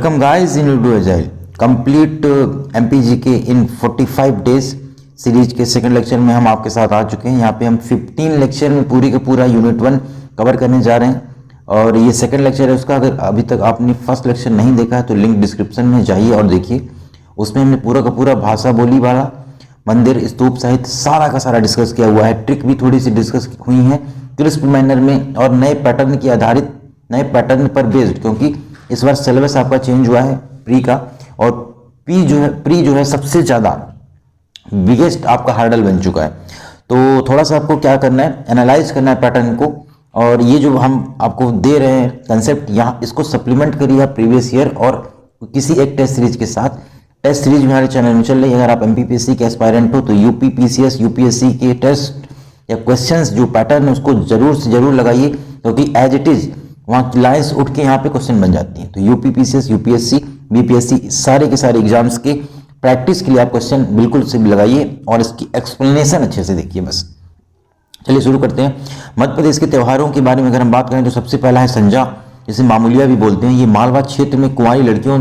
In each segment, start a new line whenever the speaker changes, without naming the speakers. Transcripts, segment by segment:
Welcome guys in Urdu agile complete MPG के इन 45 days series के second lecture में हम आपके साथ आ चुके हैं। यहाँ पे हम 15 लेक्चर में पूरी का पूरा यूनिट 1 कवर करने जा रहे हैं और ये सेकंड लेक्चर है उसका। अगर अभी तक आपने फर्स्ट लेक्चर नहीं देखा है तो लिंक डिस्क्रिप्शन में जाइए और देखिए। उसमें हमने पूरा का पूरा भाषा बोली वाला मंदिर स्तूप सहित सारा का सारा डिस्कस किया हुआ है। ट्रिक भी थोड़ी सी डिस्कस हुई है क्रिस्प मैनर में और नए पैटर्न की आधारित, नए पैटर्न पर बेस्ड, क्योंकि इस बार सिलेबस आपका चेंज हुआ है प्री का, और प्री जो है सबसे ज़्यादा बिगेस्ट आपका हार्डल बन चुका है। तो थोड़ा सा आपको क्या करना है, एनालाइज करना है पैटर्न को, और ये जो हम आपको दे रहे हैं कंसेप्ट यहाँ इसको सप्लीमेंट करिए आप प्रीवियस ईयर और किसी एक टेस्ट सीरीज के साथ। टेस्ट सीरीज हमारे चैनल में चल रही है। अगर आप एमपीपीएससी के एस्पायरेंट हो तो यूपी पीसीएस यूपीएससी के टेस्ट या क्वेश्चंस जो पैटर्न है उसको जरूर से जरूर लगाइए, क्योंकि एज इट इज वहाँ की लाइन्स उठ के यहाँ पे क्वेश्चन बन जाती हैं। तो यूपी पीसीएस यूपीएससी बीपीएससी सारे के सारे एग्जाम्स के प्रैक्टिस के लिए आप क्वेश्चन बिल्कुल से लगाइए और इसकी एक्सप्लेनेशन अच्छे से देखिए। बस चलिए शुरू करते हैं। मध्य प्रदेश के त्योहारों के बारे में अगर हम बात करें तो सबसे पहला है संजा, जिसे मामूलिया भी बोलते हैं। ये मालवा क्षेत्र में कुंवारी लड़कियों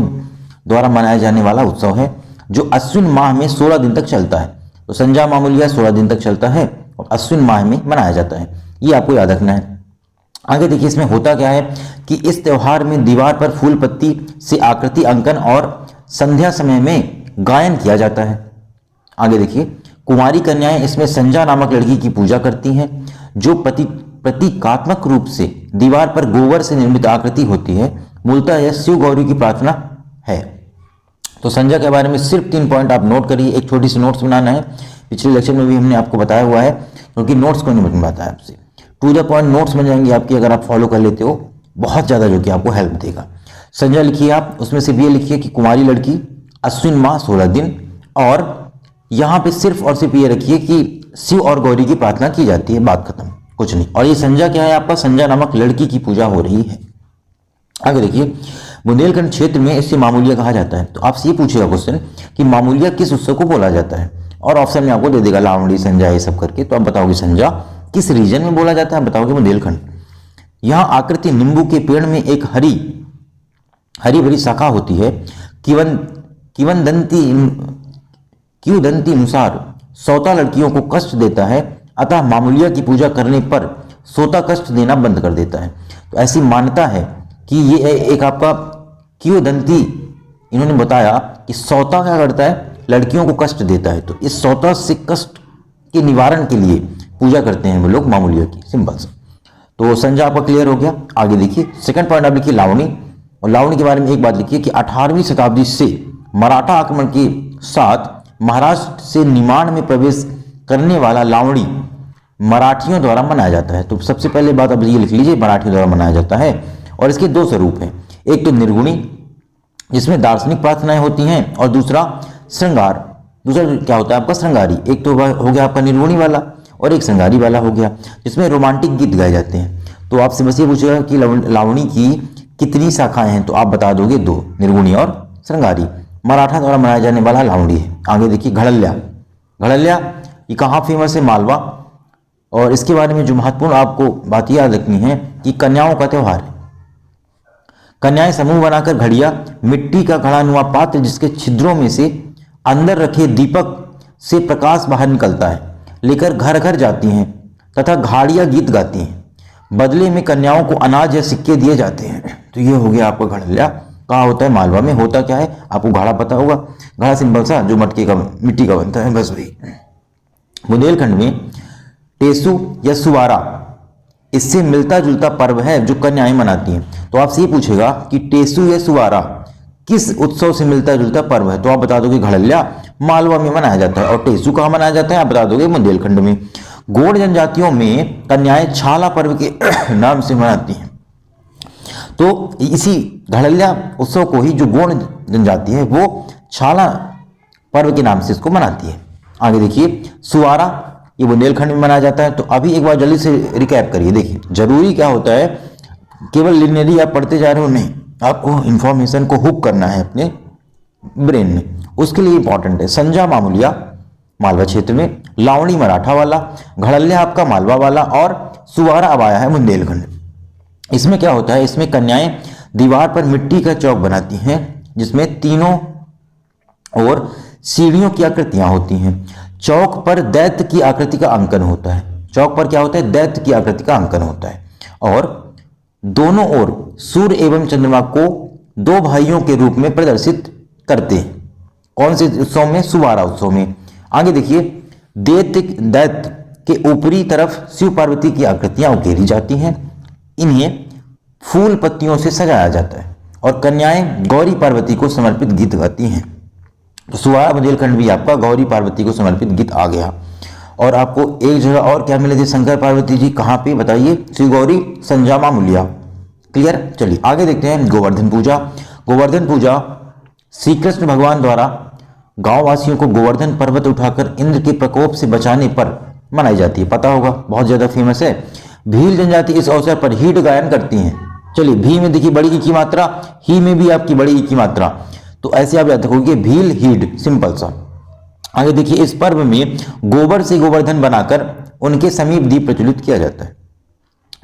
द्वारा मनाया जाने वाला उत्सव है जो अश्विन माह में 16 दिन तक चलता है। तो संजा मामूलिया 16 दिन तक चलता है और अश्विन माह में मनाया जाता है, ये आपको याद रखना है। आगे देखिए इसमें होता क्या है कि इस त्योहार में दीवार पर फूल पत्ती से आकृति अंकन और संध्या समय में गायन किया जाता है। आगे देखिए कुंवारी कन्याएं इसमें संजा नामक लड़की की पूजा करती हैं जो प्रतीकात्मक रूप से दीवार पर गोबर से निर्मित आकृति होती है। मूलतः यह शिव गौरी की प्रार्थना है। तो संजा के बारे में सिर्फ 3 पॉइंट आप नोट करिए। एक छोटी सी नोट्स बनाना है, पिछले लेक्चर में भी हमने आपको बताया हुआ है, क्योंकि नोट्स को नहीं बताया आपसे। टू द पॉइंट नोट्स बन जाएंगे आपकी अगर आप फॉलो कर लेते हो, बहुत ज़्यादा जो कि आपको हेल्प देगा। संजा लिखिए आप, उसमें से भी ये लिखिए कि कुंवारी लड़की अश्विन माह 16 दिन, और यहाँ पे सिर्फ और सिर्फ ये रखिए कि शिव और गौरी की प्रार्थना की जाती है, बात खत्म, कुछ नहीं। और ये संजा क्या है आपका, संजा नामक लड़की की पूजा हो रही है। आगे देखिए बुंदेलखंड क्षेत्र में इसे मामूलिया कहा जाता है। तो आपसे ये पूछेगा क्वेश्चन कि मामूलिया किस उत्सव को बोला जाता है, और ऑप्शन में आपको दे देगा लावणी संजा ये सब करके। तो आप बताओगे संजा किस रीजन में बोला जाता है, बताओगे बुंदेलखंड। यहाँ आकृति नींबू के पेड़ में एक हरी भरी शाखा होती है। किंवदंती अनुसार सौता लड़कियों को कष्ट देता है, अतः मामूलिया की पूजा करने पर सोता कष्ट देना बंद कर देता है। तो ऐसी मान्यता है कि ये एक आपका किंवदंती, इन्होंने बताया कि सौता क्या करता है, लड़कियों को कष्ट देता है। तो इस सौता से कष्ट के निवारण के लिए पूजा करते हैं वो लोग मामूलिया की, सिंपल सा। तो संजा आपका क्लियर हो गया। आगे देखिए सेकंड पॉइंट आप लिखिए लावणी, और लावणी के बारे में एक बात लिखिए कि 18वीं शताब्दी से मराठा आक्रमण के साथ महाराष्ट्र से निमाड़ में प्रवेश करने वाला लावणी मराठियों द्वारा मनाया जाता है। तो सबसे पहले बात अब ये लिख लीजिए, मराठियों द्वारा मनाया जाता है। और इसके 2 स्वरूप हैं, एक तो निर्गुणी जिसमें दार्शनिक प्रार्थनाएं होती हैं, और दूसरा श्रृंगार। दूसरा क्या होता है आपका श्रृंगारी। एक तो हो गया आपका निर्गुणी वाला और एक श्रृंगारी वाला हो गया, जिसमें रोमांटिक गीत गाए जाते हैं। तो आपसे बस ये पूछेगा कि लावणी की कितनी शाखाएं हैं, तो आप बता दोगे 2, निर्गुणी और श्रृंगारी। मराठा द्वारा मनाया जाने वाला लावणी है। आगे देखिए घड़ल्या ये कहाँ फेमस है, मालवा। और इसके बारे में जो महत्वपूर्ण आपको बात याद रखनी है कि कन्याओं का त्यौहार है। कन्याएं समूह बनाकर घड़िया, मिट्टी का घड़ानुमा पात्र जिसके छिद्रों में से अंदर रखे दीपक से प्रकाश बाहर निकलता है, लेकर घर घर जाती हैं तथा घाड़िया गीत गाती हैं। बदले में कन्याओं को अनाज या सिक्के दिए जाते हैं। तो ये हो गया आपका घड़ल्या। कहाँ होता है, मालवा में। होता क्या है आपको घड़ा पता होगा, घड़ा सिंपल सा जो मिट्टी का बनता है, बस वही। बुंदेलखंड में टेसु या सुवारा इससे मिलता जुलता पर्व है जो कन्याएं मनाती हैं। तो आपसे ये पूछेगा कि टेसु या सुवारा किस उत्सव से मिलता जुलता पर्व है, तो आप बता दोगे घड़ल्या मालवा में मनाया जाता है। और टेसु कहाँ मनाया जाता है, आप बता दोगे बुंदेलखंड में। गोंड जनजातियों में कन्याएं छाला पर्व के नाम से मनाती हैं। तो इसी घड़ल्या उत्सव को ही जो गोंड जनजाति है वो छाला पर्व के नाम से इसको मनाती है। आगे देखिए सुवारा ये बुंदेलखंड में मनाया जाता है। तो अभी एक बार जल्दी से रिकैप करिए। देखिए जरूरी क्या होता है, केवल लिनियरली आप पढ़ते जा रहे हो नहीं, आपको इंफॉर्मेशन को हुक करना है अपने ब्रेन में, उसके लिए इंपॉर्टेंट है। संजा मामूलिया मालवा क्षेत्र में, लावणी मराठा वाला, घड़ल्या आपका मालवा वाला, और सुवारा अब आया है बुंदेलखंड। इसमें क्या होता है, इसमें कन्याएं दीवार पर मिट्टी का चौक बनाती हैं जिसमें तीनों और सीढ़ियों की आकृतियां होती हैं। चौक पर दैत्य की आकृति का अंकन होता है। चौक पर क्या होता है? दैत्य की आकृति का अंकन होता है। और दोनों ओर सूर्य एवं चंद्रमा को दो भाइयों के रूप में प्रदर्शित करते हैं। कौन से उत्सव में? सुवारा उत्सव में। आगे देखिए, दैत्य के ऊपरी तरफ शिव पार्वती की आकृतियां उकेरी जाती हैं। इन्हें फूल पत्तियों से सजाया जाता है और कन्याएं गौरी पार्वती को समर्पित गीत गाती हैं। तो सुवारा बुंदेलखंड भी आपका गौरी पार्वती को समर्पित गीत आ गया। और आपको एक जगह और क्या मिले थे शंकर पार्वती जी, कहाँ पे बताइए? श्री गौरी संजामा मूल्य। क्लियर? चलिए आगे देखते हैं। गोवर्धन पूजा। गोवर्धन पूजा श्री कृष्ण भगवान द्वारा गांव वासियों को गोवर्धन पर्वत उठाकर इंद्र के प्रकोप से बचाने पर मनाई जाती है। पता होगा, बहुत ज्यादा फेमस है। भील जनजाति इस अवसर पर हीड गायन करती हैं। चलिए, भी में देखिए बड़ी ई की मात्रा, ही में भी आपकी बड़ी ई की मात्रा, तो ऐसे आप याद रखोगे भील हीड, सिंपल सा। आगे देखिए, इस पर्व में गोबर से गोवर्धन बनाकर उनके समीप दीप प्रज्वलित किया जाता है।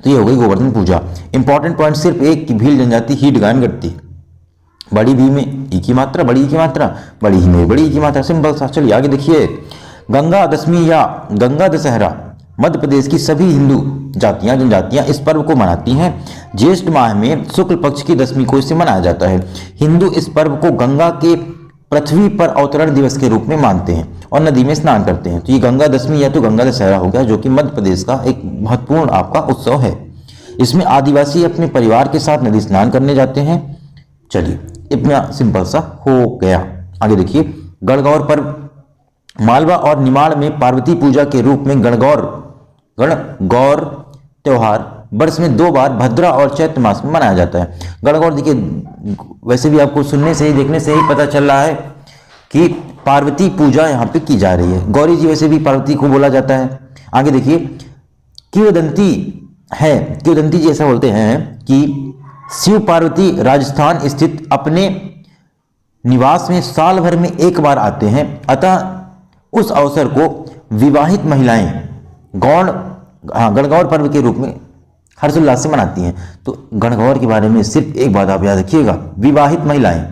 तो ये हो गई गोवर्धन पूजा। इंपॉर्टेंट पॉइंट सिर्फ एक कि भील जनजाति हीड गायन करती है। बड़ी भी में ई की मात्रा, बड़ी ई की मात्रा, बड़ी ही में बड़ी ई की मात्रा, सिंपल सा। चलिए आगे देखिए, गंगा दशमी या गंगा दशहरा मध्य प्रदेश की सभी हिंदू जातियां जनजातियां इस पर्व को मनाती हैं। ज्येष्ठ माह में शुक्ल पक्ष की दशमी को इससे मनाया जाता है। हिंदू इस पर्व को गंगा के पृथ्वी पर अवतरण दिवस के रूप में मानते हैं और नदी में स्नान करते हैं। तो ये गंगा दशमी या तो गंगा दशहरा हो गया, जो कि मध्य प्रदेश का एक महत्वपूर्ण आपका उत्सव है। इसमें आदिवासी अपने परिवार के साथ नदी स्नान करने जाते हैं। चलिए, इतना सिंपल सा हो गया। आगे देखिए, गणगौर पर्व। मालवा और निमाड़ में पार्वती पूजा के रूप में गणगौर त्योहार वर्ष में 2 बार भद्रा और चैत्र मास में मनाया जाता है। गणगौर देखिए, वैसे भी आपको सुनने से ही देखने से ही पता चल रहा है कि पार्वती पूजा यहाँ पे की जा रही है। गौरी जी वैसे भी पार्वती को बोला जाता है। आगे देखिए, किंवदंती है, किंवदंती जी ऐसा बोलते हैं कि शिव पार्वती राजस्थान स्थित अपने निवास में साल भर में एक बार आते हैं, अतः उस अवसर को विवाहित महिलाएं गणगौर पर्व के रूप में हर्षोल्लास से मनाती हैं। तो गणगौर के बारे में सिर्फ एक बात आप याद रखिएगा, विवाहित महिलाएं।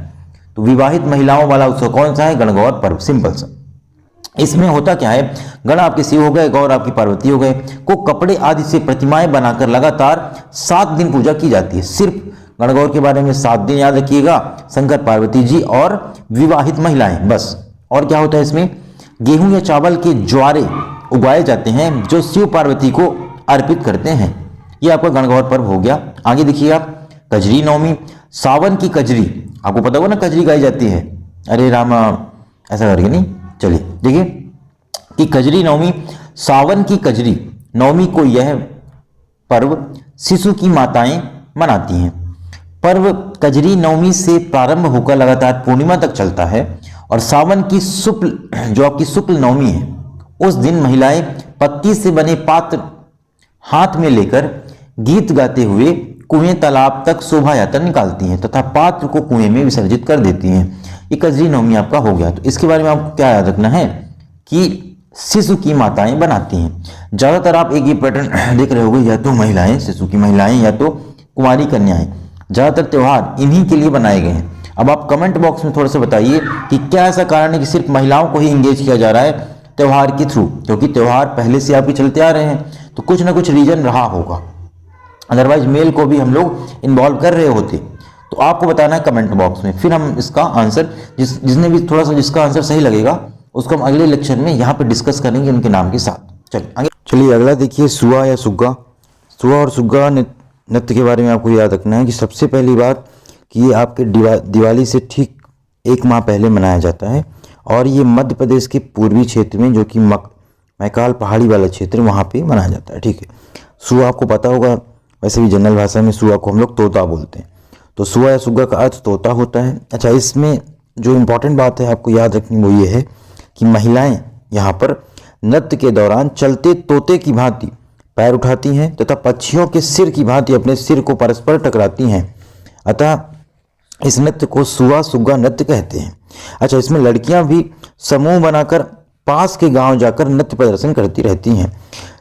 तो विवाहित महिलाओं वाला उत्सव कौन सा है? गणगौर पर्व, सिंपल सा। इसमें होता क्या है, गण आपके शिव हो गए, गौर आपकी पार्वती हो गए, को कपड़े आदि से प्रतिमाएं बनाकर लगातार 7 दिन पूजा की जाती है। सिर्फ गणगौर के बारे में 7 दिन याद रखिएगा, शंकर पार्वती जी और विवाहित महिलाएं, बस। और क्या होता है इसमें? गेहूं या चावल के ज्वारे उगाए जाते हैं जो शिव पार्वती को अर्पित करते हैं। ये आपका गणगौर पर्व हो गया। आगे देखिएगा, कजरी नवमी। सावन की कजरी, आपको पता होगा ना कजरी गाई जाती है, अरे राम ऐसा करके नहीं। चलिए देखिए कि कजरी नवमी, सावन की कजरी नवमी को यह पर्व शिशु की माताएं मनाती हैं। पर्व कजरी नवमी से प्रारंभ होकर लगातार पूर्णिमा तक चलता है और सावन की शुक्ल जो आपकी शुक्ल नवमी है उस दिन महिलाएं पत्ती से बने पात्र हाथ में लेकर गीत गाते हुए कुएं तालाब तक शोभा यात्रा निकालती हैं तथा पात्र को कुएं में विसर्जित कर देती हैं। ये कजरी नवमी आपका हो गया। तो इसके बारे में आपको क्या याद रखना है कि शिशु की माताएं बनाती हैं। ज्यादातर आप एक ही पैटर्न देख रहे होंगे, या तो महिलाएं, शिशु की महिलाएं, या तो कुंवारी कन्याएं। ज्यादातर त्योहार इन्हीं के लिए बनाए गए हैं। अब आप कमेंट बॉक्स में थोड़ा सा बताइए कि क्या ऐसा कारण है कि सिर्फ महिलाओं को ही इंगेज किया जा रहा है त्योहार के थ्रू, क्योंकि त्योहार पहले से आपके चलते आ रहे हैं, तो कुछ ना कुछ रीजन रहा होगा। अदरवाइज मेल को भी हम लोग इन्वॉल्व कर रहे होते। तो आपको बताना है कमेंट बॉक्स में, फिर हम इसका आंसर जिसने भी थोड़ा सा जिसका आंसर सही लगेगा उसको हम अगले लेक्चर में यहाँ पे डिस्कस करेंगे उनके नाम के साथ। चलिए आगे, चलिए अगला देखिए, सुआ या सुग्गा। सुआ और सुग्गा नृत्य के बारे में आपको याद रखना है कि सबसे पहली बात कि ये आपके दिवाली से ठीक 1 माह पहले मनाया जाता है और ये मध्य प्रदेश के पूर्वी क्षेत्र में जो कि मैकाल पहाड़ी वाला क्षेत्र वहाँ पे मनाया जाता है। ठीक है, सुआ आपको पता होगा, वैसे भी जनरल भाषा में सुआ को हम लोग तोता बोलते हैं। तो सुआ या सुग्गा का अर्थ तोता होता है। अच्छा, इसमें जो इम्पोर्टेंट बात है आपको याद रखनी वो ये है कि महिलाएं यहाँ पर नृत्य के दौरान चलते तोते की भांति पैर उठाती हैं तथा पक्षियों के सिर की भांति अपने सिर को परस्पर टकराती हैं, अतः इस नृत्य को सुआ सुग्गा नृत्य कहते हैं। अच्छा, इसमें लड़कियां भी समूह बनाकर पास के गांव जाकर नृत्य प्रदर्शन करती रहती हैं।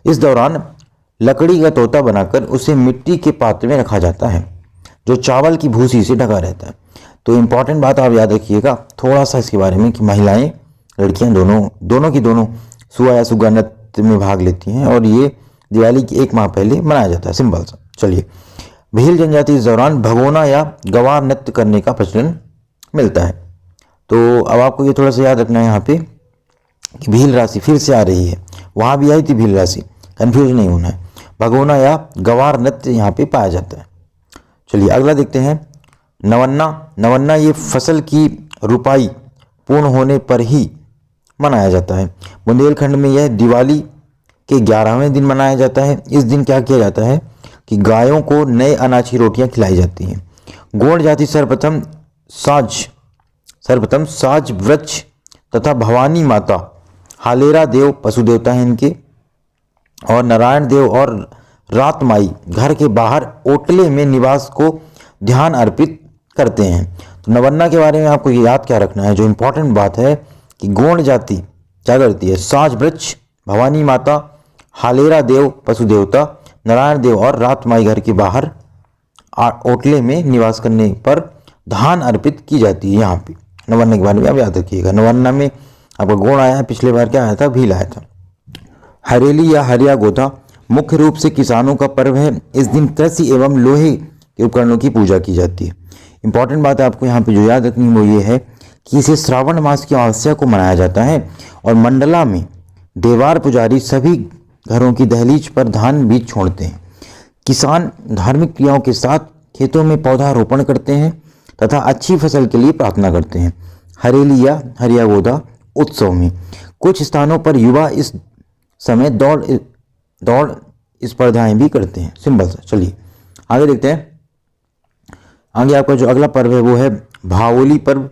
इस दौरान लकड़ी का तोता बनाकर उसे मिट्टी के पात्र में रखा जाता है जो चावल की भूसी से ढका रहता है। तो इम्पॉर्टेंट बात आप याद रखिएगा थोड़ा सा इसके बारे में कि महिलाएं लड़कियां दोनों सुआ या सुग्गा नृत्य में भाग लेती हैं और ये दिवाली की 1 माह पहले मनाया जाता है। सिंपल सा। चलिए, भील जनजाति इस दौरान भगोना या गवार नृत्य करने का प्रचलन मिलता है। तो अब आपको ये थोड़ा सा याद रखना है यहाँ पे कि भील राशि फिर से आ रही है, वहाँ भी आई थी भील राशि, कन्फ्यूज नहीं होना है। भगोना या गवार नृत्य यहाँ पे पाया जाता है। चलिए अगला देखते हैं, नवन्ना ये फसल की रुपाई पूर्ण होने पर ही मनाया जाता है। बुंदेलखंड में यह दिवाली के 11वें दिन मनाया जाता है। इस दिन क्या किया जाता है कि गायों को नए अनाज की रोटियां खिलाई जाती हैं। गोंड जाति सर्वप्रथम साज वृक्ष तथा भवानी माता, हालेरा देव पशु देवता हैं इनके, और नारायण देव और रातमाई घर के बाहर ओटले में निवास को ध्यान अर्पित करते हैं। तो नवन्ना के बारे में आपको याद क्या रखना है, जो इम्पोर्टेंट बात है कि गोंड जाति क्या करती है, साज वृक्ष, भवानी माता, हालेरा देव पशु देवता, नारायण देव और रातमाई घर के बाहर ओटले में निवास करने पर धान अर्पित की जाती है। यहाँ पे नवन्ना के बारे में आप याद रखिएगा। नवन्ना में आपका गोंड आया है, पिछले बार क्या आया था, भील आया था। हरेली या हरिया गोधा मुख्य रूप से किसानों का पर्व है। इस दिन कृषि एवं लोहे के उपकरणों की पूजा की जाती है। इंपॉर्टेंट बात है आपको यहाँ पे जो याद रखनी वो ये है कि इसे श्रावण मास की अमावस्या को मनाया जाता है और मंडला में देवार पुजारी सभी घरों की दहलीज पर धान बीज छोड़ते हैं। किसान धार्मिक क्रियाओं के साथ खेतों में पौधारोपण करते हैं तथा अच्छी फसल के लिए प्रार्थना करते हैं। हरेली या हरिया गोधा उत्सव में कुछ स्थानों पर युवा इस समय दौड़ स्पर्धाएं भी करते हैं। सिंपल सा। चलिए आगे देखते हैं। आगे आपका जो अगला पर्व है वो है भावोली पर्व।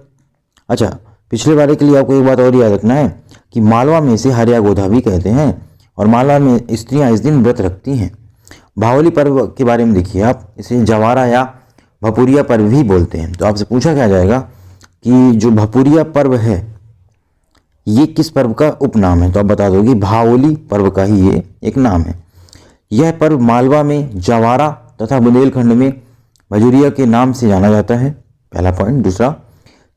अच्छा, पिछले बारे के लिए आपको एक बात और याद रखना है कि मालवा में इसे हरिया गोधा भी कहते हैं और मालवा में स्त्रियां इस दिन व्रत रखती हैं। भावोली पर्व के बारे में देखिए आप, इसे जवारा या भपुरिया पर्व भी बोलते हैं। तो आपसे पूछा क्या जाएगा कि जो भपुरिया पर्व है ये किस पर्व का उपनाम है, तो आप बता दोगे भावोली पर्व का ही ये एक नाम है। यह पर्व मालवा में जवारा तथा बुंदेलखंड में भजुरिया के नाम से जाना जाता है। पहला पॉइंट। दूसरा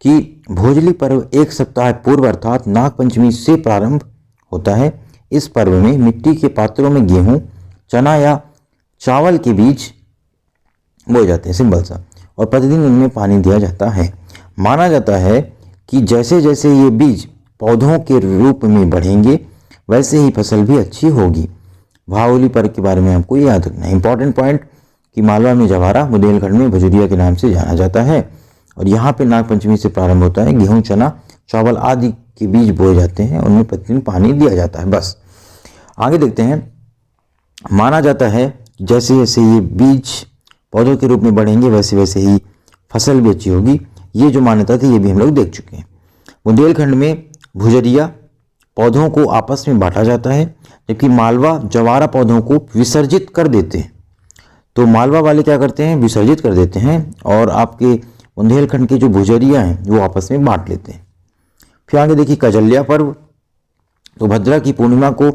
कि भोजली पर्व 1 सप्ताह पूर्व अर्थात नाग पंचमी से प्रारंभ होता है। इस पर्व में मिट्टी के पात्रों में गेहूं, चना या चावल के बीज बोए जाते हैं। सिंपल सा। और प्रतिदिन उनमें पानी दिया जाता है। माना जाता है कि जैसे जैसे ये बीज पौधों के रूप में बढ़ेंगे वैसे ही फसल भी अच्छी होगी। भावोली पर्व के बारे में आपको याद रखना है। इंपॉर्टेंट पॉइंट कि मालवा में जवारा, बुंदेलखंड में भजुरिया के नाम से जाना जाता है और यहाँ पे नाग पंचमी से प्रारंभ होता है। गेहूं, चना, चावल आदि के बीज बोए जाते हैं, उनमें प्रतिदिन पानी दिया जाता है। बस आगे देखते हैं। माना जाता है जैसे जैसे ये बीज पौधों के रूप में बढ़ेंगे वैसे वैसे ही फसल भी अच्छी होगी। ये जो मान्यता थी ये भी हम लोग देख चुके हैं। बुंदेलखंड में भुजरिया पौधों को आपस में बांटा जाता है जबकि मालवा जवारा पौधों को विसर्जित कर देते हैं। तो मालवा वाले क्या करते हैं, विसर्जित कर देते हैं और आपके बुंदेलखंड के जो भुजरिया हैं वो आपस में बांट लेते हैं। फिर आगे देखिए कजल्या पर्व। तो भद्रा की पूर्णिमा को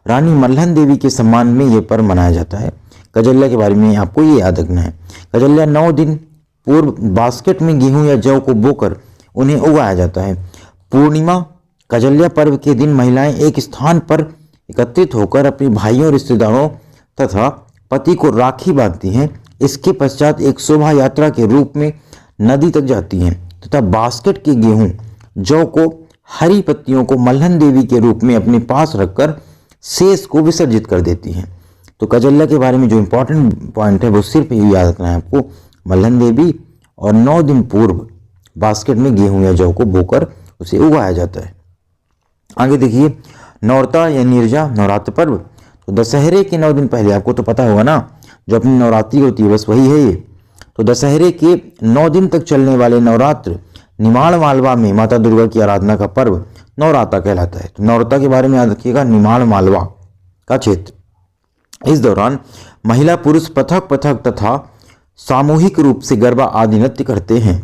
रानी मल्हन देवी के सम्मान में ये पर्व मनाया जाता है। कजल्या के बारे में आपको ये याद रखना है। कजल्या 9 दिन पूर्व बास्केट में गेहूं या जौ को बोकर उन्हें उगाया जाता है। पूर्णिमा कजल्या पर्व के दिन महिलाएं एक स्थान पर एकत्रित होकर अपने भाइयों, रिश्तेदारों तथा पति को राखी बांधती हैं। इसके पश्चात एक शोभा यात्रा के रूप में नदी तक जाती हैं तथा बास्केट के गेहूं, जौ को, हरी पत्तियों को मल्हन देवी के रूप में अपने पास रखकर शेष को विसर्जित कर देती हैं। तो कजल्या के बारे में जो इम्पोर्टेंट पॉइंट है वो सिर्फ ये याद रखना है आपको, मल्हन देवी और 9 दिन पूर्व बास्केट में गेहूं या जौ को बोकर उसे उगाया जाता है। आगे देखिए नौरता या निर्जा नवरात्र पर्व। तो दशहरे के 9 दिन पहले, आपको तो पता होगा ना, जो अपनी नवरात्रि होती है बस वही है ये। तो दशहरे के 9 दिन तक चलने वाले नवरात्र निमाड़ मालवा में माता दुर्गा की आराधना का पर्व नवराता कहलाता है। तो नवराता के बारे में याद रखिएगा, निमाड़ मालवा का क्षेत्र। इस दौरान महिला पुरुष पृथक पृथक तथा सामूहिक रूप से गरबा आदि नृत्य करते हैं।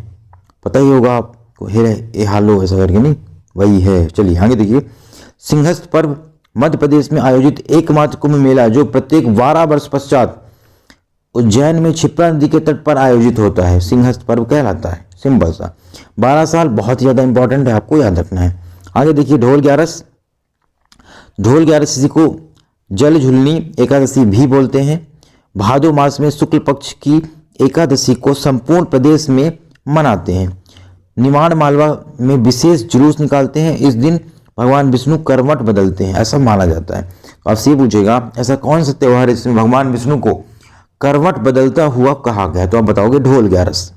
पता ही होगा आपको, हे हालो ऐसा करके, नहीं वही है। चलिए आगे देखिए। सिंहस्थ पर्व मध्य प्रदेश में आयोजित एकमात्र कुंभ मेला जो प्रत्येक 12 वर्ष पश्चात उज्जैन में क्षिप्रा नदी के तट पर आयोजित होता है, सिंहस्थ पर्व कहलाता है। सिंपल सा। 12 साल बहुत ही ज़्यादा इंपॉर्टेंट है, आपको याद रखना है। आगे देखिए ढोल ग्यारस। ढोल ग्यारस इसी को जल झुलनी एकादशी भी बोलते हैं। भादो मास में शुक्ल पक्ष की एकादशी को संपूर्ण प्रदेश में मनाते हैं। निमाड़ मालवा में विशेष जुलूस निकालते हैं। इस दिन भगवान विष्णु करवट बदलते हैं, ऐसा माना जाता है। तो आपसे ये पूछेगा ऐसा कौन सा त्यौहार है जिसमें भगवान विष्णु को करवट बदलता हुआ कहा गया है, तो आप बताओगे ढोल ग्यारस।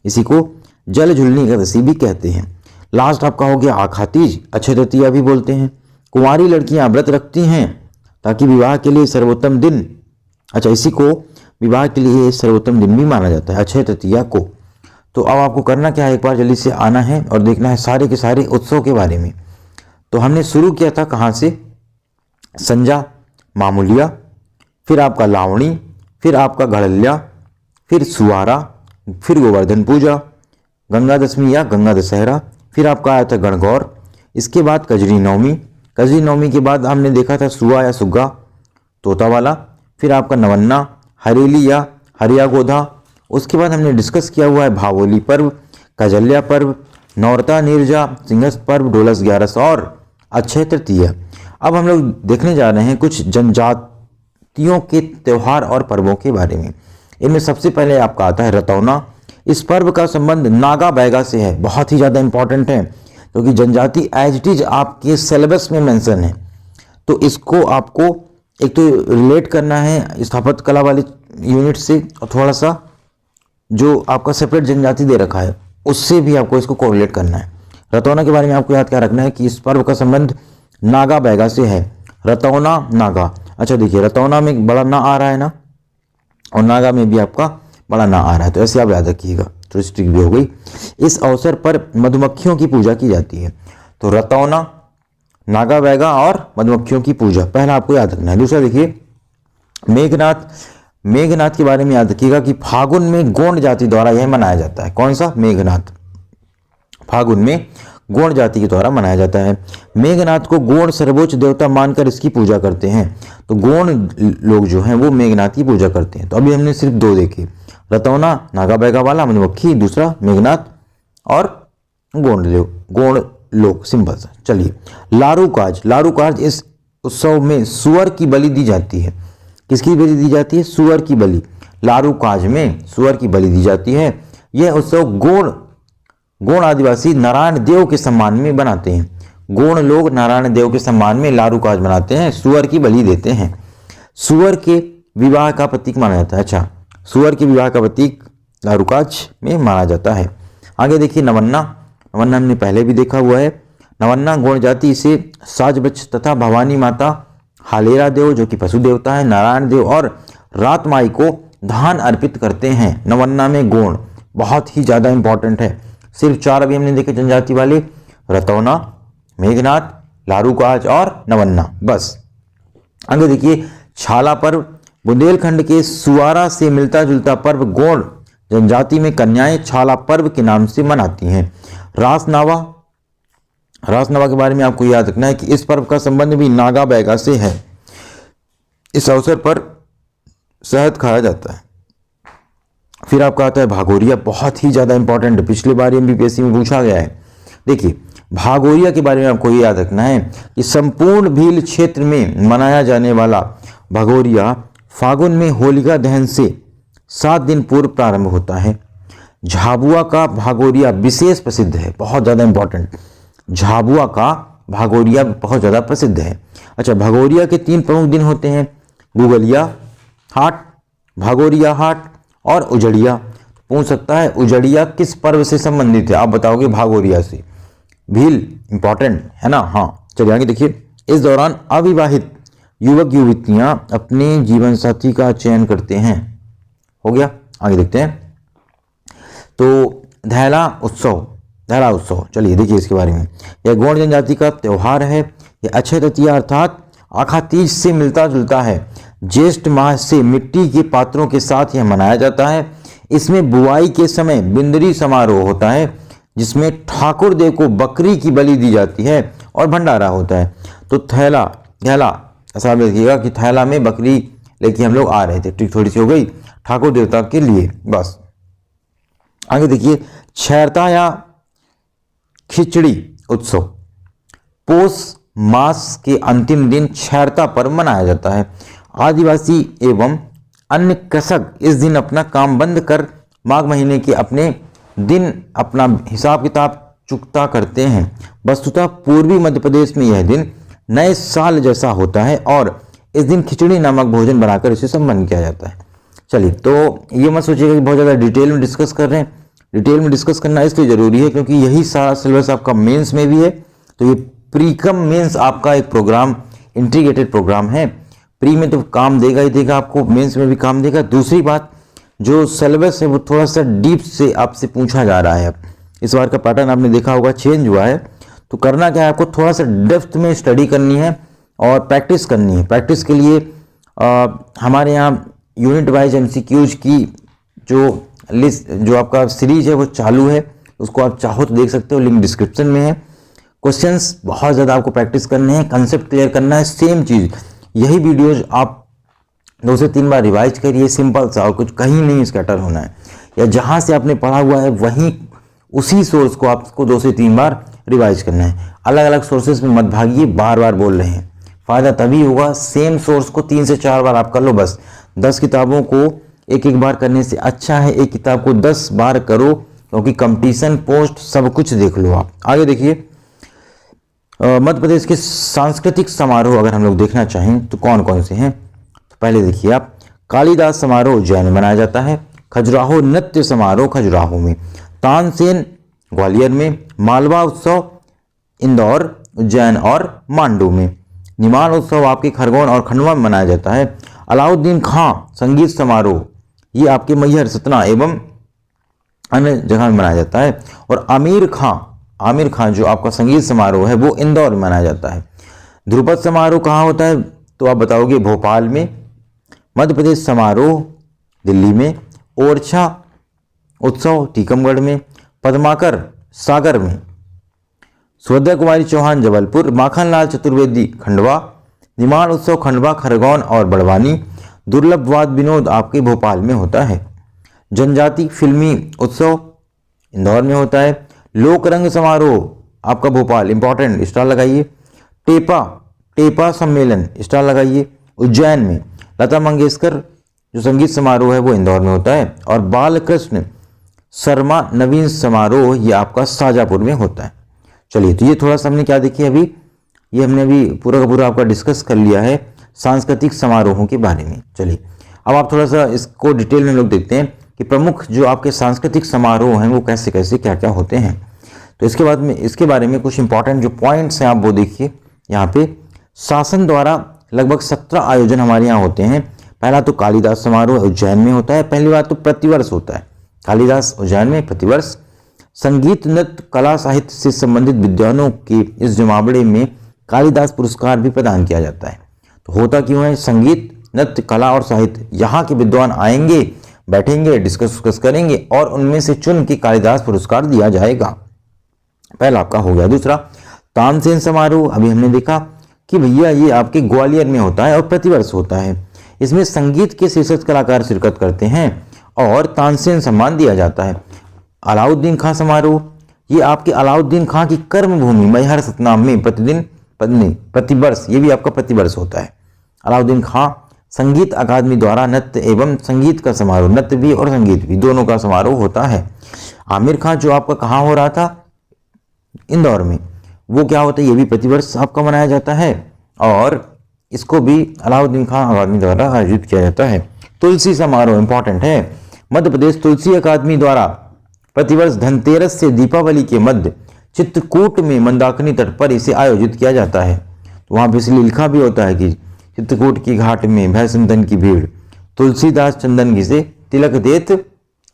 इसी को जल झुलनी एकादशी भी कहते हैं। लास्ट आपका हो गया आखा तीज, अक्षय तृतीया भी बोलते हैं। कुंवारी लड़कियां व्रत रखती हैं ताकि विवाह के लिए सर्वोत्तम दिन, अच्छा इसी को विवाह के लिए सर्वोत्तम दिन भी माना जाता है, अक्षय तृतीया को। तो अब आपको करना क्या है, एक बार जल्दी से आना है और देखना है सारे के सारे उत्सव के बारे में। तो हमने शुरू किया था कहाँ से, संजा, मामूलिया, फिर आपका लावणी, फिर आपका घड़लिया, फिर सुवारा, फिर गोवर्धन पूजा, गंगा दशमी या गंगा दशहरा, फिर आपका आया था गणगौर, इसके बाद कजरी नवमी। कजरी नवमी के बाद हमने देखा था सुआ या सुग्गा तोता वाला, फिर आपका नवन्ना, हरेली या हरिया गोधा। उसके बाद हमने डिस्कस किया हुआ है भावोली पर्व, कजल्या पर्व, नौरता नीरजा, सिंहस्थ पर्व, ढोलस ग्यारस और अक्षय तृतीया। अब हम लोग देखने जा रहे हैं कुछ जनजातियों के त्यौहार और पर्वों के बारे में। इनमें सबसे पहले आपका आता है रतौना। इस पर्व का संबंध नागा बैगा से है, बहुत ही ज़्यादा इंपॉर्टेंट है क्योंकि जनजाति एज इट इज आपके सिलेबस में मेंशन है। तो इसको आपको एक तो रिलेट करना है स्थापत्य कला वाले यूनिट से और थोड़ा सा जो आपका सेपरेट जनजाति दे रखा है उससे भी आपको इसको कोरिलेट करना है। रतौना के बारे में आपको याद क्या रखना है कि इस पर्व का संबंध नागा बैगा से है। रतौना नागा, अच्छा देखिए रतौना में बड़ा ना आ रहा है ना, और नागा में भी आपका बड़ा ना आ रहा है, तो ऐसे आप याद रखिएगा, थोड़ी सी ट्रिक भी हो गई। इस अवसर पर मधुमक्खियों की पूजा की जाती है। तो रतौना, नागा बैगा और मधुमक्खियों की पूजा पहला आपको याद रखना है। दूसरा देखिए मेघनाथ। मेघनाथ के बारे में याद रखिएगा कि फागुन में गोंड जाति द्वारा यह मनाया जाता है। कौन सा, मेघनाथ, फागुन में गोंड जाति के द्वारा मनाया जाता है। मेघनाथ को गोंड सर्वोच्च देवता मानकर इसकी पूजा करते हैं। तो गोंड लोग जो हैं वो मेघनाथ की पूजा करते हैं। तो अभी हमने सिर्फ दो देखे, रतौना नागा बैगा वाला मधुमक्खी, दूसरा मेघनाथ और गोंड लोग, सिंपल सा। चलिए लारूकाज। लारूकाज इस उत्सव में सुअर की बलि दी जाती है। किसकी बलि दी जाती है, सुअर की बलि। लारूकाज में सुअर की बलि दी जाती है। यह उत्सव गोंड आदिवासी नारायण देव के सम्मान में बनाते हैं। गोंड लोग नारायण देव के सम्मान में लारूकाज मनाते हैं, सुअर की बलि देते हैं। सुअर के विवाह का प्रतीक माना जाता है। अच्छा, सुअर के विवाह का प्रतीक लारूकाज में माना जाता है। आगे देखिए नवन्ना। नवन्ना हमने पहले भी देखा हुआ है। नवन्ना गोंड जाति इसे साज वृक्ष तथा भवानी माता, हालेरा देव जो कि पशु देवता है, नारायण देव और रात माई को धान अर्पित करते हैं। नवन्ना में गोंड बहुत ही ज़्यादा इंपॉर्टेंट है। सिर्फ 4 अभी हमने देखे जनजाति वाले, रतौना, मेघनाथ, लारूकाज और नवन्ना, बस। आगे देखिए छाला पर्व। बुंदेलखंड के सुवारा से मिलता जुलता पर्व गोंड जनजाति में कन्याएं छाला पर्व के नाम से मनाती हैं। रासनावा। रासनावा के बारे में आपको याद रखना है कि इस पर्व का संबंध भी नागा बैगा से है। इस अवसर पर शहद खाया जाता है। फिर आपका आता है भागोरिया, बहुत ही ज़्यादा इंपॉर्टेंट, पिछली बार एमपीएससी में पूछा गया है। देखिए भागोरिया के बारे में आपको ये याद रखना है कि संपूर्ण भील क्षेत्र में मनाया जाने वाला भागोरिया फागुन में होलिका दहन से 7 दिन पूर्व प्रारंभ होता है। झाबुआ का भागोरिया विशेष प्रसिद्ध है, बहुत ज़्यादा इंपॉर्टेंट। झाबुआ का भागोरिया बहुत ज़्यादा प्रसिद्ध है। अच्छा, भागोरिया के 3 प्रमुख दिन होते हैं, गुगलिया हाट, भागोरिया हाट और उजड़िया। पूछ सकता है उजड़िया किस पर्व से संबंधित है, आप बताओगे भागोरिया से। भील इंपॉर्टेंट है ना, हाँ। चलिए आगे देखिए। इस दौरान अविवाहित युवक युवतियां अपने जीवन साथी का चयन करते हैं। हो गया, आगे देखते हैं। तो धैला उत्सव, धैला उत्सव, चलिए देखिए इसके बारे में। यह गोंड जनजाति का त्यौहार है। यह अक्षय तृतीया अर्थात आखा तीज से मिलता जुलता है। ज्येष्ठ माह से मिट्टी के पात्रों के साथ यह मनाया जाता है। इसमें बुआई के समय बिंदरी समारोह होता है जिसमें ठाकुर देव को बकरी की बलि दी जाती है और भंडारा होता है। तो थैला, ऐसा देखिएगा कि थैला में बकरी लेके हम लोग आ रहे थे, ठीक थोड़ी सी हो गई। ठाकुर देवता के लिए। बस आगे देखिए, छैरता या खिचड़ी उत्सव पौष मास के अंतिम दिन छैरता पर्व मनाया जाता है। आदिवासी एवं अन्य कृषक इस दिन अपना काम बंद कर माघ महीने के अपने दिन अपना हिसाब किताब चुकता करते हैं। वस्तुतः पूर्वी मध्य प्रदेश में यह दिन नए साल जैसा होता है और इस दिन खिचड़ी नामक भोजन बनाकर इसे संपन्न किया जाता है। चलिए, तो ये मत सोचिएगा कि बहुत ज़्यादा डिटेल में डिस्कस कर रहे हैं। डिटेल में डिस्कस करना इसलिए ज़रूरी है क्योंकि यही सारा सिलेबस आपका मेंस में भी है। तो ये प्री कम मेंस आपका एक प्रोग्राम, इंटीग्रेटेड प्रोग्राम है। प्री में तो काम देगा ही देगा आपको, मेंस में भी काम देगा। दूसरी बात, जो सिलेबस है वो थोड़ा सा डीप से आपसे पूछा जा रहा है। इस बार का पैटर्न आपने देखा होगा चेंज हुआ है। तो करना क्या है, आपको थोड़ा सा डेप्थ में स्टडी करनी है और प्रैक्टिस करनी है। प्रैक्टिस के लिए हमारे यहाँ यूनिट वाइज एमसीक्यूज की जो लिस्ट, जो आपका सीरीज है वो चालू है। उसको आप चाहो तो देख सकते हो, लिंक डिस्क्रिप्शन में है। क्वेश्चंस बहुत ज़्यादा आपको प्रैक्टिस करने हैं, कंसेप्ट क्लियर करना है। सेम चीज़, यही वीडियोज आप 2 से 3 बार रिवाइज करिए, सिंपल सा, और कुछ कहीं नहीं स्कैटर होना है। या जहाँ से आपने पढ़ा हुआ है वहीं उसी सोर्स को आपको 2 से 3 बार रिवाइज करना है। अलग अलग सोर्सेज में मत भागिए, बार बार बोल रहे हैं। फ़ायदा तभी होगा, सेम सोर्स को 3 से 4 बार आप कर लो। बस 10 किताबों को एक एक बार करने से अच्छा है एक किताब को 10 बार करो, क्योंकि कंपटीशन, पोस्ट सब कुछ देख लो आप। आगे देखिए, मध्य प्रदेश के सांस्कृतिक समारोह अगर हम लोग देखना चाहें तो कौन कौन से हैं, तो पहले देखिए आप, कालिदास समारोह उज्जैन में मनाया जाता है। खजुराहो नृत्य समारोह खजुराहो में। तानसेन ग्वालियर में। मालवा उत्सव इंदौर, उज्जैन और मांडू में। निमाड़ उत्सव आपके खरगोन और खंडवा में मनाया जाता है। अलाउद्दीन खां संगीत समारोह ये आपके मैहर, सतना एवं अन्य जगह में मनाया जाता है। और आमिर खां जो आपका संगीत समारोह है वो इंदौर में मनाया जाता है। ध्रुपद समारोह कहाँ होता है, तो आप बताओगे भोपाल में। मध्य प्रदेश समारोह दिल्ली में। ओरछा उत्सव टीकमगढ़ में। पद्माकर सागर में। सुभद्रा कुमारी चौहान जबलपुर। माखनलाल चतुर्वेदी खंडवा। निमाड़ उत्सव खंडवा, खरगोन और बड़वानी। दुर्लभ वाद विनोद आपके भोपाल में होता है। जनजाति फिल्मी उत्सव इंदौर में होता है। लोक रंग समारोह आपका भोपाल, इंपॉर्टेंट, स्टार लगाइए। टेपा सम्मेलन, स्टार लगाइए, उज्जैन में। लता मंगेशकर जो संगीत समारोह है वो इंदौर में होता है। और बालकृष्ण शर्मा नवीन समारोह ये आपका शाजापुर में होता है। चलिए, तो ये थोड़ा सा हमने क्या देखिए अभी, ये हमने अभी पूरा का पूरा आपका डिस्कस कर लिया है सांस्कृतिक समारोहों के बारे में। चलिए, अब आप थोड़ा सा इसको डिटेल में लोग देखते हैं कि प्रमुख जो आपके सांस्कृतिक समारोह हैं वो कैसे कैसे क्या क्या होते हैं। तो इसके बाद में इसके बारे में कुछ इंपॉर्टेंट जो पॉइंट्स हैं आप वो देखिए। यहाँ पे शासन द्वारा लगभग 17 आयोजन हमारे यहाँ होते हैं। पहला तो कालिदास समारोह उज्जैन में होता है। पहली बात तो प्रतिवर्ष होता है, कालिदास उज्जैन में प्रतिवर्ष। संगीत, नृत्य, कला, साहित्य से संबंधित विद्वानों के इस जमावड़े में कालिदास पुरस्कार भी प्रदान किया जाता है। तो होता क्यों है, संगीत, नृत्य, कला और साहित्य, यहाँ के विद्वान आएंगे, बैठेंगे, डिस्कस करेंगे और उनमें से चुन के कालिदास पुरस्कार दिया जाएगा। पहला आपका हो गया। दूसरा, तानसेन समारोह अभी हमने देखा कि भैया ये आपके ग्वालियर में होता है और प्रतिवर्ष होता है। इसमें संगीत के शीर्षक कलाकार शिरकत करते हैं और तानसेन सम्मान दिया जाता है। अलाउद्दीन खां समारोह ये आपके अलाउद्दीन खां की कर्मभूमि मैहर, सतना में प्रतिवर्ष, ये भी आपका प्रतिवर्ष होता है। अलाउद्दीन खां संगीत अकादमी द्वारा नृत्य एवं संगीत का समारोह, नृत्य भी और संगीत भी दोनों का समारोह होता है। आमिर खां जो आपका कहाँ हो रहा था, इंदौर में, वो क्या होता है, ये भी प्रतिवर्ष आपका मनाया जाता है और इसको भी अलाउद्दीन खां अकादमी द्वारा आयोजित किया जाता है। तुलसी समारोह इंपॉर्टेंट है। मध्य प्रदेश तुलसी अकादमी द्वारा प्रतिवर्ष धनतेरस से दीपावली के मध्य चित्रकूट में मंदाकिनी तट पर इसे आयोजित किया जाता है। तो वहाँ पर इसलिए लिखा भी होता है कि चित्रकूट की घाट में भय संतन की भीड़, तुलसीदास चंदन घिसे तिलक देत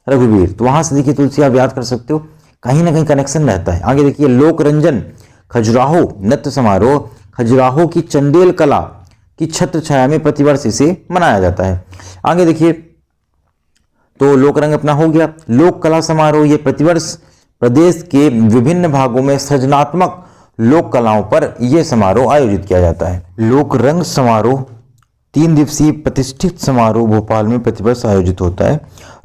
रघुवीर। तो वहाँ से देखिए तुलसी आप याद कर सकते हो, कहीं ना कहीं कनेक्शन रहता है। आगे देखिए, लोक रंजन खजुराहो नृत्य समारोह खजुराहो की चंदेल कला की छत्र छाया में प्रतिवर्ष इसे मनाया जाता है। आगे देखिए, तो लोक रंग अपना हो गया। लोक कला समारोह ये प्रतिवर्ष प्रदेश के विभिन्न भागों में सृजनात्मक लोक कलाओं पर यह समारोह आयोजित किया जाता है। लोक रंग समारोह 3 दिवसीय प्रतिष्ठित समारोह भोपाल में प्रतिवर्ष आयोजित होता है।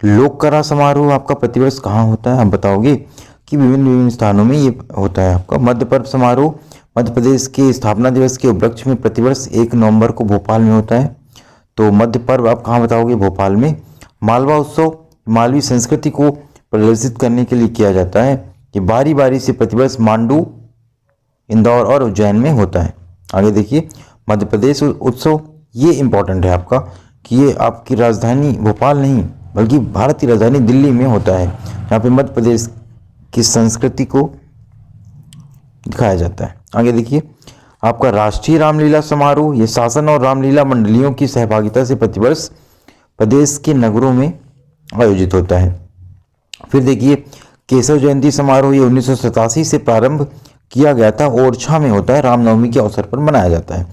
लोक कला समारोह आपका प्रतिवर्ष कहाँ होता है, आप बताओगे कि विभिन्न विभिन्न स्थानों में ये होता है आपका। मध्य पर्व समारोह मध्य प्रदेश के स्थापना दिवस के उपलक्ष्य में प्रतिवर्ष 1 नवंबर को भोपाल में होता है। तो मध्य पर्व आप कहाँ बताओगे, भोपाल में। मालवा उत्सव मालवी संस्कृति को प्रदर्शित करने के लिए किया जाता है। ये बारी बारी से प्रतिवर्ष मांडू, इंदौर और उज्जैन में होता है। आगे देखिए, मध्य प्रदेश उत्सव, ये इंपॉर्टेंट है आपका कि ये आपकी राजधानी भोपाल नहीं बल्कि भारत की राजधानी दिल्ली में होता है, जहाँ पे मध्य प्रदेश की संस्कृति को दिखाया जाता है। आगे देखिए, आपका राष्ट्रीय रामलीला समारोह, ये शासन और रामलीला मंडलियों की सहभागिता से प्रतिवर्ष प्रदेश के नगरों में आयोजित होता है। फिर देखिए, केशव जयंती समारोह, ये 1987 से प्रारंभ किया गया था, ओरछा में होता है, रामनवमी के अवसर पर मनाया जाता है।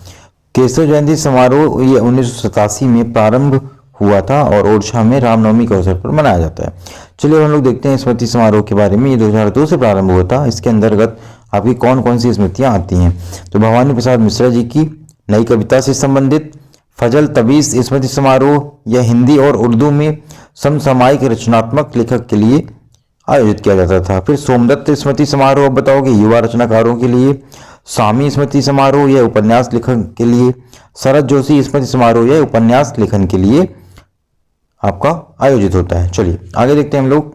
केशव जयंती समारोह ये 1987 में प्रारंभ हुआ था और ओरछा में रामनवमी के अवसर पर मनाया जाता है। चलिए हम लोग देखते हैं स्मृति समारोह के बारे में। ये 2002 से प्रारंभ हुआ था। इसके अंतर्गत आपकी कौन कौन सी स्मृतियाँ आती हैं, तो भवानी प्रसाद मिश्रा जी की नई कविता से संबंधित, फजल तबीस स्मृति समारोह यह हिंदी और उर्दू में समसामयिक रचनात्मक लेखक के लिए आयोजित किया जाता था। फिर सोमदत्त स्मृति समारोह बताओगे युवा रचनाकारों के लिए, स्वामी स्मृति समारोह यह उपन्यास लेखन के लिए, शरद जोशी स्मृति समारोह यह उपन्यास लेखन के लिए आपका आयोजित होता है। चलिए आगे देखते हैं हम लोग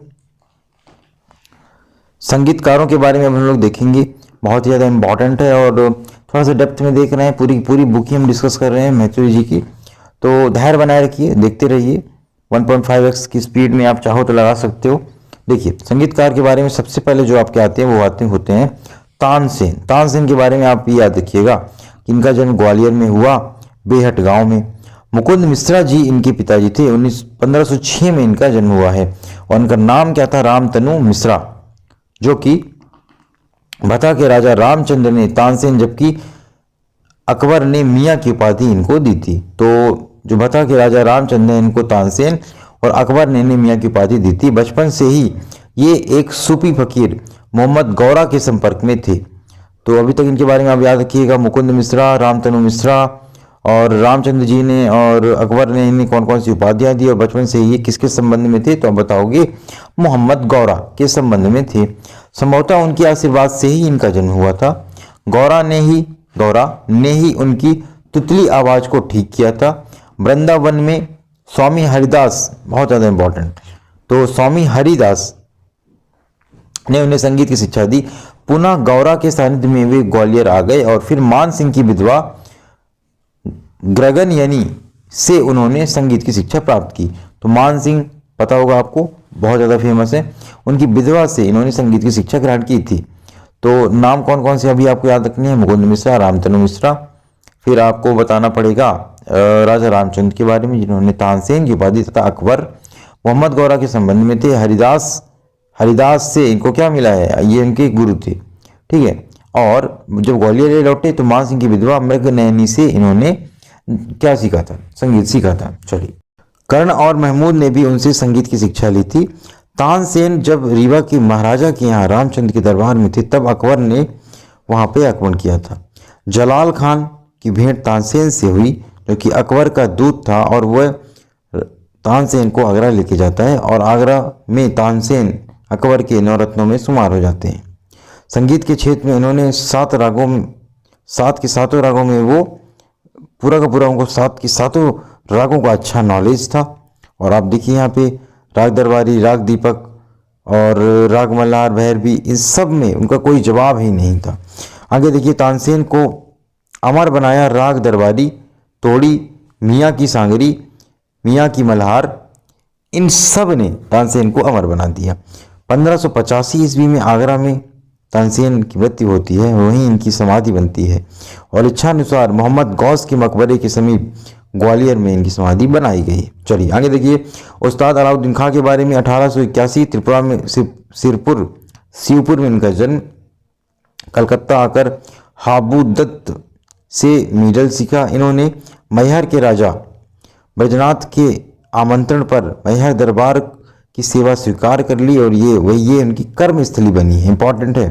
संगीतकारों के बारे में। अब हम लोग देखेंगे, बहुत ही ज़्यादा इंपॉर्टेंट है और थोड़ा सा डेप्थ में देख रहे हैं, पूरी बुक ही हम डिस्कस कर रहे हैं मैथ्यू जी की। तो धैर्य बनाए रखिए, देखते रहिए। 1.5x की स्पीड में आप चाहो तो लगा सकते हो। देखिए संगीतकार के बारे में सबसे पहले जो आपके आते हैं वो होते हैं तानसेन। तानसेन के बारे में आप ये याद रखिएगा कि इनका जन्म ग्वालियर में हुआ, बेहट गांव में। मुकुंद मिश्रा जी इनके पिताजी थे। 1506 में इनका जन्म हुआ है और इनका नाम क्या था, रामतनु मिश्रा, जो कि भता के राजा रामचंद्र ने तानसेन, जबकि अकबर ने मियाँ की उपाधि इनको दी थी। तो जो भता के राजा रामचंद्र ने इनको तानसेन और अकबर ने मियाँ की उपाधि दी थी। बचपन से ही ये एक सूफी फकीर मोहम्मद गौरा के संपर्क में थे। तो अभी तक इनके बारे में आप याद रखिएगा, मुकुंद मिश्रा, रामतनु मिश्रा और रामचंद्र जी ने और अकबर ने इन्हें कौन कौन सी उपाधियाँ दी और बचपन से ये किसके संबंध में थे, तो आप बताओगे मोहम्मद गौरा के संबंध में थे। संभवतः उनके आशीर्वाद से ही इनका जन्म हुआ था। गौरा ने ही उनकी तुतली आवाज को ठीक किया था। वृंदावन में स्वामी हरिदास, बहुत ज़्यादा इंपॉर्टेंट, तो स्वामी हरिदास ने उन्हें संगीत की शिक्षा दी। पुनः गौरा के सानिध्य में वे ग्वालियर आ गए और फिर मान सिंह की विधवा ग्रगनयनी से उन्होंने संगीत की शिक्षा प्राप्त की। तो मान सिंह पता होगा आपको, बहुत ज़्यादा फेमस है, उनकी विधवा से इन्होंने संगीत की शिक्षा ग्रहण की थी। तो नाम कौन कौन से अभी आपको याद रखने हैं, मुकुंद मिश्रा, रामतनु मिश्रा। फिर आपको बताना पड़ेगा राजा रामचंद्र के बारे में जिन्होंने तानसेन की उपाधि तथा अकबर मोहम्मद गौरा के संबंध में थे। हरिदास से इनको क्या मिला है, ये इनके गुरु थे, ठीक है। और जब ग्वालियर लौटे तो मान सिंह की विधवा मृगनयनी से इन्होंने क्या सीखा था, संगीत सीखा था। चलिए, कर्ण और महमूद ने भी उनसे संगीत की शिक्षा ली थी। तानसेन जब रीवा के महाराजा के यहाँ रामचंद्र के दरबार में थे तब अकबर ने वहाँ पे आक्रमण किया था। जलाल खान की भेंट तानसेन से हुई, जो कि अकबर का दूत था, और वह तानसेन को आगरा लेके जाता है और आगरा में तानसेन अकबर के नवरत्नों में शुमार हो जाते हैं। संगीत के क्षेत्र में उन्होंने 7 के सातों रागों में वो पूरा का पूरा उनको 7 के सातों रागों का अच्छा नॉलेज था। और आप देखिए यहाँ पे राग दरबारी, राग दीपक और राग मल्हार, भैरवी, इन सब में उनका कोई जवाब ही नहीं था। आगे देखिए, तानसेन को अमर बनाया राग दरबारी, तोड़ी, मियाँ की सांगरी, मियाँ की मल्हार, इन सब ने तानसेन को अमर बना दिया। 1585 ईस्वी में आगरा में तानसेन की मृत्यु होती है, वहीं इनकी समाधि बनती है और इच्छानुसार मोहम्मद गौस के मकबरे के समीप ग्वालियर में इनकी समाधि बनाई गई। चलिए आगे देखिए, उस्ताद अलाउद्दीन खां के बारे में। 1881 त्रिपुरा में शिवपुर में इनका जन्म। कलकत्ता आकर हाबू दत्त से मिडल सीखा। इन्होंने मैहर के राजा बैजनाथ के आमंत्रण पर मैहर दरबार की सेवा स्वीकार कर ली और ये उनकी कर्मस्थली बनी है। इंपॉर्टेंट है,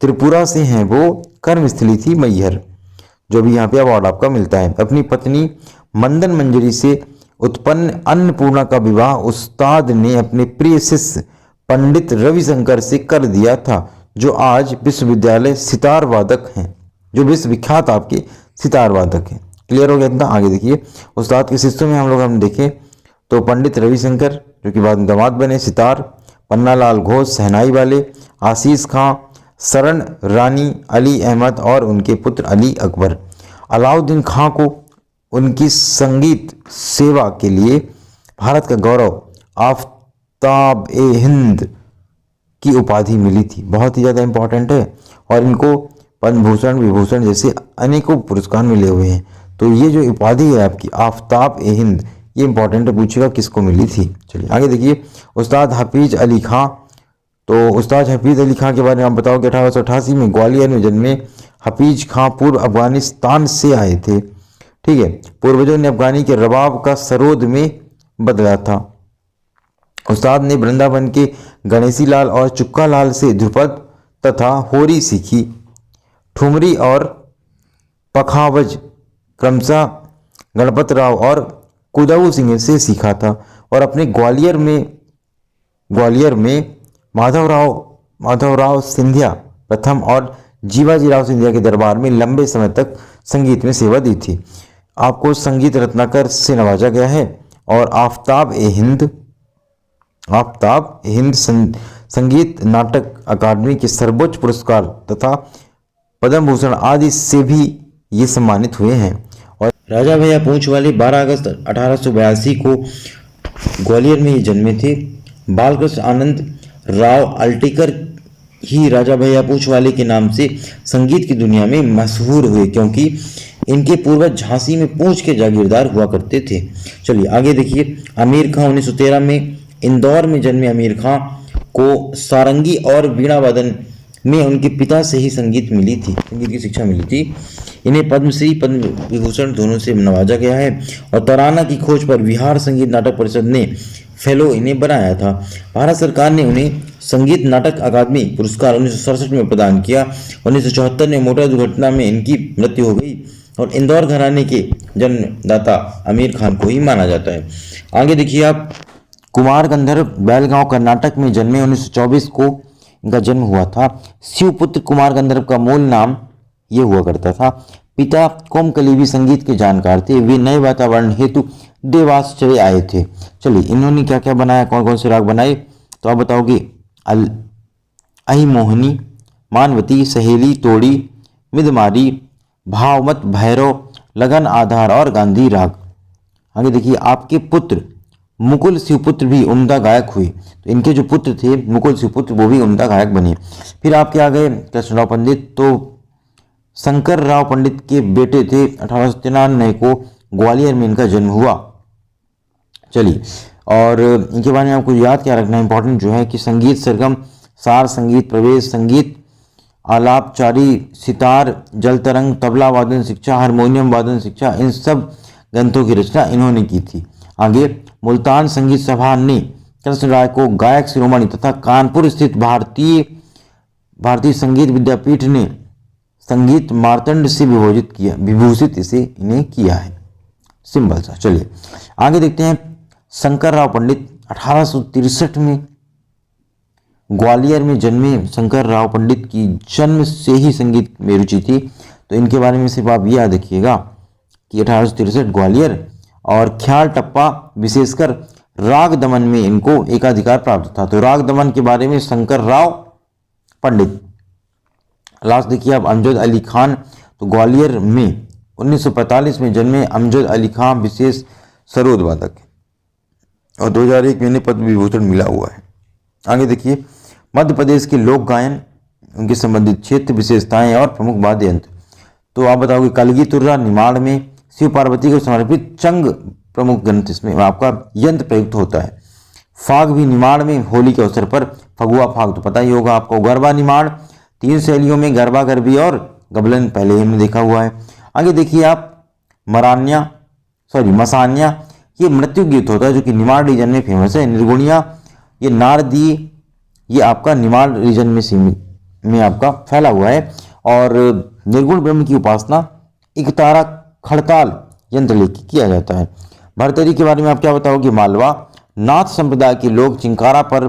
त्रिपुरा से हैं वो, कर्मस्थली थी मैहर, जो भी यहाँ पे अवार्ड आपका मिलता है। अपनी पत्नी मंदन मंजरी से उत्पन्न अन्नपूर्णा का विवाह उस्ताद ने अपने प्रिय शिष्य पंडित रविशंकर से कर दिया था, जो आज विश्वविद्यालय सितार वादक हैं, जो विश्वविख्यात आपके सितार वादक हैं। क्लियर हो गया इतना। आगे देखिए, उस्ताद के शिष्यों में हम देखें तो पंडित रविशंकर जो कि बाद में दामाद बने सितार, पन्नालाल घोष शहनाई वाले, आशीष खां, शरण रानी, अली अहमद और उनके पुत्र अली अकबर। अलाउद्दीन खां को उनकी संगीत सेवा के लिए भारत का गौरव आफताब-ए-हिंद की उपाधि मिली थी। बहुत ही ज़्यादा इंपॉर्टेंट है और इनको पद्म भूषण, विभूषण जैसे अनेकों पुरस्कार मिले हुए हैं। तो ये जो उपाधि है आपकी आफताब-ए-हिंद, ये इंपॉर्टेंट है, पूछेगा किसको मिली थी। चलिए आगे देखिए, उस्ताद हफीज अली खां। तो उस्ताद हफीज अली खां के बारे में आप बताओ कि 1888 में ग्वालियर में जन्मे हफीज खां पूर्व अफगानिस्तान से आए थे। ठीक है, पूर्वजों ने अफगानी के रबाब का सरोद में बदला था। उस्ताद ने वृंदावन के गणेशी लाल और चुक्का लाल से ध्रुपद तथा होरी सीखी। ठुमरी और पखावज क्रमशः गणपत राव और कुदाऊ सिंह से सीखा था और अपने ग्वालियर में माधवराव सिंधिया प्रथम और जीवाजी राव सिंधिया के दरबार में लंबे समय तक संगीत में सेवा दी थी। आपको संगीत रत्नाकर से नवाजा गया है और आफताब-ए-हिंद संगीत नाटक अकादमी के सर्वोच्च पुरस्कार तथा पद्म भूषण आदि से भी ये सम्मानित हुए हैं। और राजा भैया पूंछ वाले 12 अगस्त 1882 को ग्वालियर में ये जन्मे थे। बालकृष्ण आनंद राव अल्टिकर ही राजा भैया पूंछ वाले के नाम से संगीत की दुनिया में मशहूर हुए, क्योंकि इनके पूर्वज झांसी में पूंछ के जागीरदार हुआ करते थे। चलिए आगे देखिए, आमिर खां 1913 में इंदौर में जन्मे आमिर खां को सारंगी और वीणा वादन में उनके पिता से ही संगीत की शिक्षा मिली थी। इन्हें पद्मश्री, पद्म विभूषण दोनों से नवाजा गया है और तराना की खोज पर बिहार संगीत नाटक परिषद ने फेलो इन्हें बनाया था। भारत सरकार ने उन्हें संगीत नाटक अकादमी पुरस्कार 1967 में प्रदान किया। 1974 में मोटर दुर्घटना में इनकी मृत्यु हो गई और इंदौर घराने के जन्मदाता आमिर खान को ही माना जाता है। आगे देखिए आप, कुमार गंधर्व बेलगांव कर्नाटक में जन्मे। 1924 को इनका जन्म हुआ था। शिवपुत्र कुमार गंधर्व का मूल नाम ये हुआ करता था। पिता कोमकलीबी संगीत के जानकार थे। वे नए वातावरण हेतु देवास चले आए थे। चलिए, इन्होंने क्या क्या बनाया, कौन कौन से राग बनाए, तो आप बताओगे अहिमोहिनी, मानवती, सहेली, तोड़ी, मिदमारी, भावमत, भैरव, लगन, आधार और गांधी राग। आगे देखिए, आपके पुत्र मुकुल शिवपुत्र भी उम्दा गायक हुए। तो इनके जो पुत्र थे मुकुल शिवपुत्र, वो भी उम्दा गायक बने। फिर आपके आ गए कृष्णराव पंडित। तो शंकर राव पंडित के बेटे थे। 1893 को ग्वालियर में इनका जन्म हुआ। चलिए, और इनके बारे में आपको याद क्या रखना इंपॉर्टेंट जो है कि संगीत सरगम, सार संगीत, प्रवेश संगीत, आलापचारी, सितार, जल तरंग, तबला वादन शिक्षा, हारमोनियम वादन शिक्षा, इन सब ग्रंथों की रचना इन्होंने की थी। आगे, मुल्तान संगीत सभा ने कृष्ण राय को गायक शिरोमणि तथा कानपुर स्थित भारतीय संगीत विद्यापीठ ने संगीत मार्तंड से विभूषित इन्हें किया है। सिंपल सा। चलिए आगे देखते हैं, शंकर राव पंडित 1863 में ग्वालियर में जन्मे। शंकर राव पंडित की जन्म से ही संगीत में रुचि थी। तो इनके बारे में सिर्फ आप याद रखिएगा कि 1863 ग्वालियर, और ख्याल टप्पा विशेषकर राग दमन में इनको एकाधिकार प्राप्त था। तो राग दमन के बारे में शंकर राव पंडित। लास्ट देखिए आप, अमजद अली खान। तो ग्वालियर में 1945 में जन्मे अमजद अली खान विशेष सरोद वादक और 2001 में इन्हें पद्म विभूषण मिला हुआ है। आगे देखिए, मध्य प्रदेश के लोक गायन, उनके संबंधित क्षेत्र, विशेषताएं और प्रमुख वाद्य यंत्र। तो आप बताओगे, कलगी तुर्रा निमाड़ में शिव पार्वती को समर्पित चंग प्रमुख ग्रंथ, इसमें आपका यंत्र प्रयुक्त होता है। फाग भी निमाड़ में होली के अवसर पर, फगुआ फाग तो पता ही होगा आपको। गरबा निमाड़ 3 शैलियों में, गरबा, गरबी और गबलन पहले ही हमने देखा हुआ है। आगे देखिए आप, मसान्या, ये मृत्यु गीत होता है जो कि निमाड़ रीजन में फेमस है। निर्गुणिया, ये नारदी, ये आपका निमाड़ रीजन में आपका फैला हुआ है। और निर्गुण ब्रह्म की उपासना, इकतारा, खड़ताल, यंत्र लेके किया जाता है। भरथरी के बारे में आप क्या बताओगे? मालवा नाथ संप्रदाय के लोग चिंकारा पर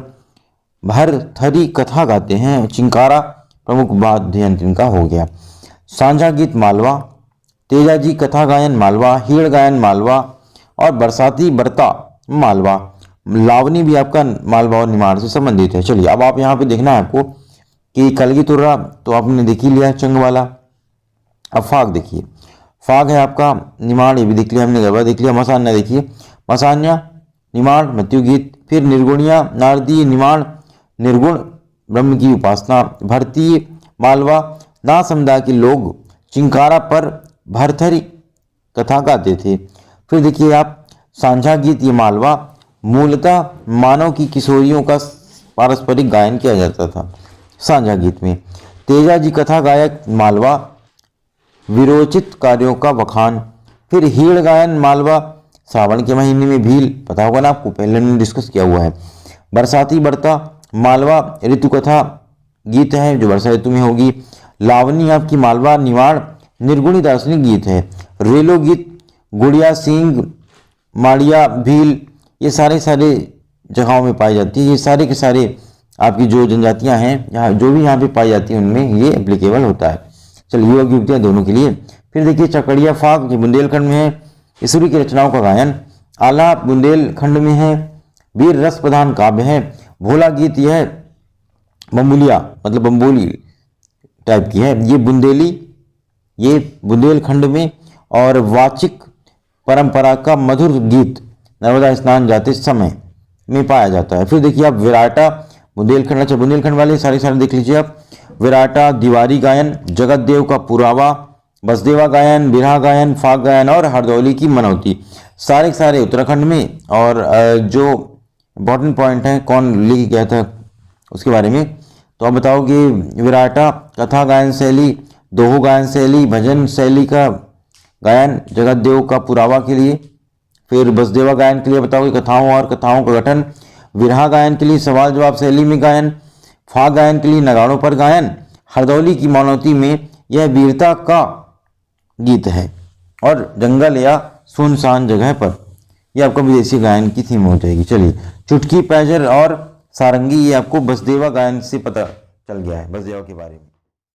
भरथरी कथा गाते हैं। चिंकारा प्रमुख वाद्य यंत्र इनका हो गया। सांझा गीत मालवा, तेजाजी कथा गायन मालवा, हीड़ गायन मालवा और बरसाती बरता मालवा। लावनी भी आपका मालवा और निमाड़ से संबंधित है। चलिए अब आप यहाँ पे देखना है आपको कि कलगी तुर्रा तो आपने देख ही लिया चंग वाला। अब फाग देखिए, फाग है आपका निमाड़, ये भी देख लिया हमने, गरबा देख लिया। मसान्या देखिए, मसान्या निमाड़ मृत्यु गीत। फिर निर्गुणिया नारदीय निमाड़ निर्गुण ब्रह्म की उपासना। भरतीय मालवा नाथ समुदाय के लोग चिंकारा पर भरथरी कथा गाते थे। फिर देखिए आप सांझा गीत, ये मालवा मूलतः मानव की किशोरियों का पारस्परिक गायन किया जाता था सांझा गीत में। तेजाजी कथा गायक मालवा विरोचित कार्यों का बखान। फिर हीड़ गायन मालवा सावन के महीने में भील, पता होगा ना आपको, पहले हमने डिस्कस किया हुआ है। बरसाती बरता मालवा ऋतु कथा गीत है जो वर्षा ऋतु में होगी। लावनी आपकी मालवा निवाड़ निर्गुणी दार्शनिक गीत है। रेलो गीत गुड़िया सिंह माड़िया भील ये सारे जगहों में पाई जाती है। ये सारे के सारे आपकी जो जनजातियां हैं यहाँ जो भी यहाँ पे पाई जाती हैं उनमें ये एप्लीकेबल होता है। चलिए युवक युवतियाँ दोनों के लिए। फिर देखिए चकड़िया फाग, ये बुंदेलखंड में है। ईश्वरी की रचनाओं का गायन आला बुंदेलखंड में है। वीर रस प्रधान काव्य है। भोला गीत यह बम्बुलिया मतलब बम्बोली टाइप की है। ये बुंदेलखंड में और वाचिक परंपरा का मधुर गीत नर्मदा स्नान जाते समय में पाया जाता है। फिर देखिए आप विराटा बुंदेलखंड, अच्छा बुंदेलखंड वाले सारे देख लीजिए आप। विराटा दिवारी गायन, जगत देव का पुरावा, बसदेवा गायन, बिरहा गायन, फाग गायन और हरदौली की मनौती सारे उत्तराखंड में। और जो इम्पोर्टेंट पॉइंट है कौन लिख गया था उसके बारे में तो आप बताओगे। विराटा कथा गायन शैली, दोहो गायन शैली, भजन शैली का गायन जगत देव का पुरावा के लिए। फिर बसदेवा गायन के लिए बताओगे कथाओं और कथाओं का गठन। विरहा गायन के लिए सवाल जवाब शैली में गायन। फाग गायन के लिए नगाड़ों पर गायन। हरदौली की मनौती में यह वीरता का गीत है। और जंगल या सुनसान जगह पर यह आपका विदेशी गायन की थीम हो जाएगी। चलिए चुटकी पैजर और सारंगी ये आपको बसदेवा गायन से पता चल गया है, बसदेवा के बारे में।